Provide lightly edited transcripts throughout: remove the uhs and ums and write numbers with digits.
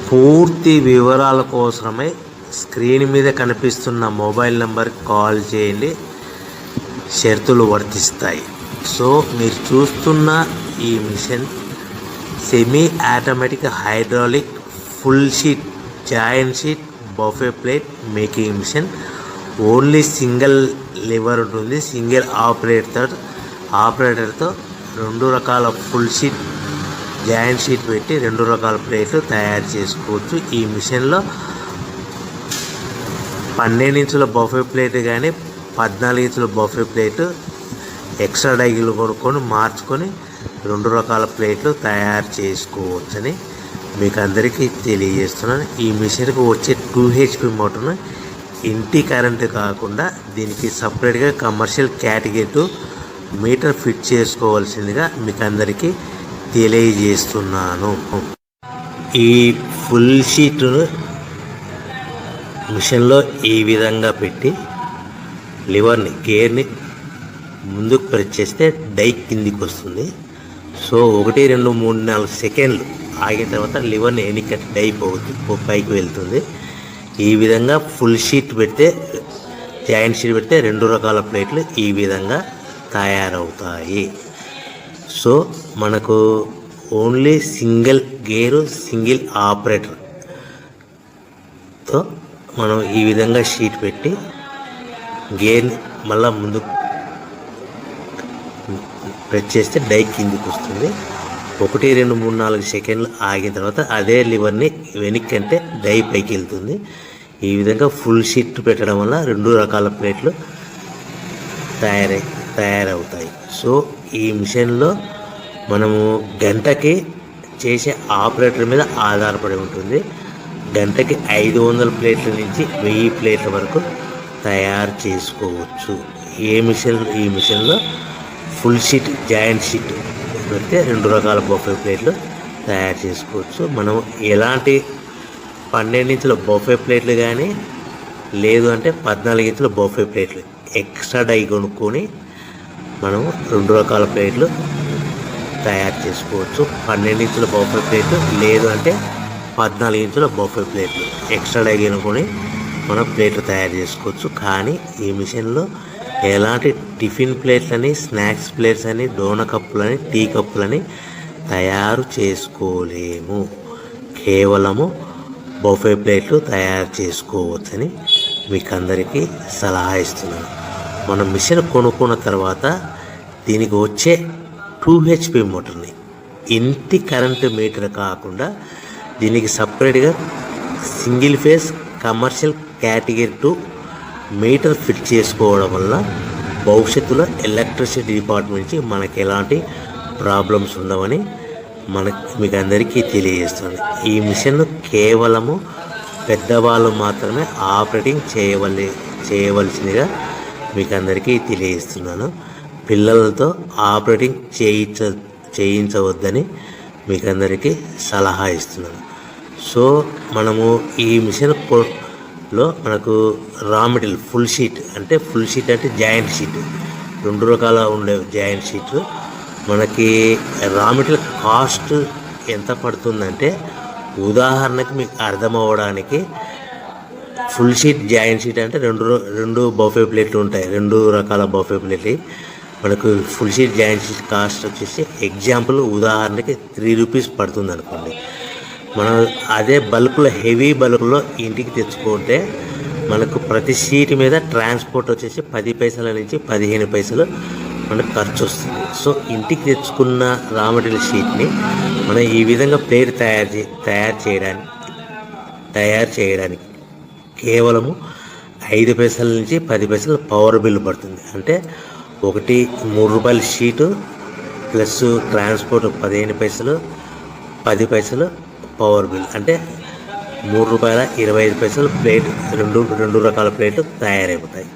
పూర్తి వివరాల కోసమై స్క్రీన్ మీద కనిపిస్తున్న మొబైల్ నెంబర్కి కాల్ చేయండి. షరతులు వర్తిస్తాయి. సో మీరు చూస్తున్న ఈ machine semi automatic hydraulic full sheet joint sheet buffet plate making machine. Only single lever ఉంటుంది. సింగిల్ ఆపరేటర్తో 2 రకాల ఫుల్ షీట్ జాయింట్ షీట్ పెట్టి 2 రకాల ప్లేట్లు తయారు చేసుకోవచ్చు. ఈ మిషన్లో 12 ఇంచుల బఫే ప్లేట్ కానీ 14 ఇంచుల బఫే ప్లేట్ ఎక్స్ట్రా డైలు కొనుక్కొని మార్చుకొని 2 రకాల ప్లేట్లు తయారు చేసుకోవచ్చని మీకు అందరికీ తెలియజేస్తున్నాను. ఈ మిషన్కి వచ్చే 2 HP మోటార్ను ఇంటి కరెంటు కాకుండా దీనికి సపరేట్గా కమర్షియల్ కేటగిరీ 2 మీటర్ ఫిట్ చేసుకోవాల్సిందిగా మీకు అందరికీ తెలియజేస్తున్నాను. ఈ ఫుల్ షీట్ను మిషన్లో ఈ విధంగా పెట్టి గేర్ని ముందుకు ప్రెస్ చేస్తే డై కిందికి వస్తుంది. సో 1 2 3 4 సెకండ్లు ఆగిన తర్వాత లివర్ని ఎన్నికట్టి డై పైకి వెళ్తుంది. ఈ విధంగా ఫుల్ షీట్ పెడితే జాయింట్ షీట్ పెడితే 2 రకాల ప్లేట్లు ఈ విధంగా తయారవుతాయి. సో మనకు ఓన్లీ సింగిల్ గేరు సింగిల్ ఆపరేటర్తో మనం ఈ విధంగా షీట్ పెట్టి గేర్ని మళ్ళీ ముందుకు ప్రెస్ చేస్తే డై కిందికి వస్తుంది. 1 2 3 4 సెకండ్లు ఆగిన తర్వాత అదే లివర్ని వెనక్కి అంటే డై పైకి వెళ్తుంది. ఈ విధంగా ఫుల్ షీట్ పెట్టడం వల్ల 2 రకాల ప్లేట్లు తయారవుతాయి. సో ఈ మిషన్లో మనము గంటకి చేసే ఆపరేటర్ మీద ఆధారపడి ఉంటుంది. గంటకి 500 ప్లేట్ల నుంచి 1000 ప్లేట్ల వరకు తయారు చేసుకోవచ్చు. ఈ మిషన్లో ఫుల్ షీట్ జాయింట్ షీట్ పెడితే 2 రకాల బఫే ప్లేట్లు తయారు చేసుకోవచ్చు. మనం ఎలాంటి 12 ఇంచుల బఫే ప్లేట్లు కానీ లేదు అంటే 14 ఇంచుల బఫే ప్లేట్లు ఎక్స్ట్రా డై కొనుక్కొని మనం 2 రకాల ప్లేట్లు తయారు చేసుకోవచ్చు. 12 ఇంచుల బఫే ప్లేట్లు లేదు అంటే 14 ఇంచుల బఫే ప్లేట్లు ఎక్స్ట్రా డై కొనుక్కొని మనం ప్లేట్లు తయారు చేసుకోవచ్చు. కానీ ఈ మిషన్లో ఎలాంటి టిఫిన్ ప్లేట్లని స్నాక్స్ ప్లేట్స్ అని డోనా కప్పులని టీ కప్పులని తయారు చేసుకోలేము. కేవలము బఫే ప్లేట్లు తయారు చేసుకోవచ్చని మీకు అందరికీ సలహా ఇస్తున్నాను. మనం మిషన్ కొనుక్కున్న తర్వాత దీనికి వచ్చే 2 HP మోటార్ని ఇంటి కరెంటు మీటర్ కాకుండా దీనికి సపరేట్గా single phase commercial category 2 metre fit చేసుకోవడం వల్ల భవిష్యత్తులో ఎలక్ట్రిసిటీ డిపార్ట్మెంట్ నుంచి మనకి ఎలాంటి ప్రాబ్లమ్స్ ఉండవని మీకు అందరికీ తెలియజేస్తుంది. ఈ మిషన్ కేవలము పెద్దవాళ్ళు మాత్రమే ఆపరేటింగ్ చేయవలసిందిగా మీకు అందరికీ తెలియజేస్తున్నాను. పిల్లలతో ఆపరేటింగ్ చేయించవద్దని మీకు అందరికీ సలహా ఇస్తున్నాను. సో మనము ఈ మిషన్లో మనకు రా మెటీరియల్ ఫుల్ షీట్ అంటే జాయింట్ షీట్ 2 రకాల ఉండే జాయింట్ షీట్ మనకి రా మెటీరియల్ కాస్ట్ ఎంత పడుతుందంటే ఉదాహరణకి మీకు అర్థమవ్వడానికి ఫుల్ షీట్ జాయింట్ షీట్ అంటే 2 బఫే ప్లేట్లు ఉంటాయి. 2 రకాల బఫే ప్లేట్లు మనకు full sheet joint sheet cost వచ్చేసి ఎగ్జాంపుల్ ఉదాహరణకి 3 రూపీస్ పడుతుంది అనుకోండి. మనం అదే బల్క్లో హెవీ బల్క్లో ఇంటికి తెచ్చుకుంటే మనకు ప్రతి షీట్ మీద ట్రాన్స్పోర్ట్ వచ్చేసి 10 పైసల నుంచి 15 పైసలు మనకు ఖర్చు వస్తుంది. సో ఇంటికి తెచ్చుకున్న రా మెటీరియల్ షీట్ని మనం ఈ విధంగా ప్లేట్ తయారు చేయడానికి కేవలము 5 పైసల నుంచి 10 పైసలు పవర్ బిల్ పడుతుంది. అంటే 3 రూపాయల షీటు ప్లస్ ట్రాన్స్పోర్ట్ 15 పైసలు 10 పైసలు పవర్ బిల్ అంటే 3 రూపాయల 25 పైసలు ప్లేట్ 2 రకాల ప్లేట్లు తయారైపోతాయి.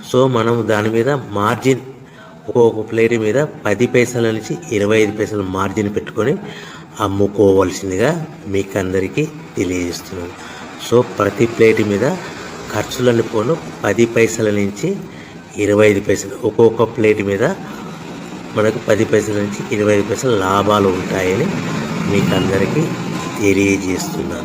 సో మనం దాని మీద మార్జిన్ ఒక్కొక్క ప్లేట్ మీద 10 పైసల నుంచి 25 పైసలు మార్జిన్ పెట్టుకొని అమ్ముకోవాల్సిందిగా మీకు అందరికీ తెలియజేస్తున్నాను. సో ప్రతి ప్లేట్ మీద ఖర్చులన్నీ పోను 10 పైసల నుంచి 25 పైసలు ఒక్కొక్క ప్లేట్ మీద మనకు 10 పైసల నుంచి 25 పైసలు లాభాలు ఉంటాయని మీకు అందరికీ తెలియజేస్తున్నాను.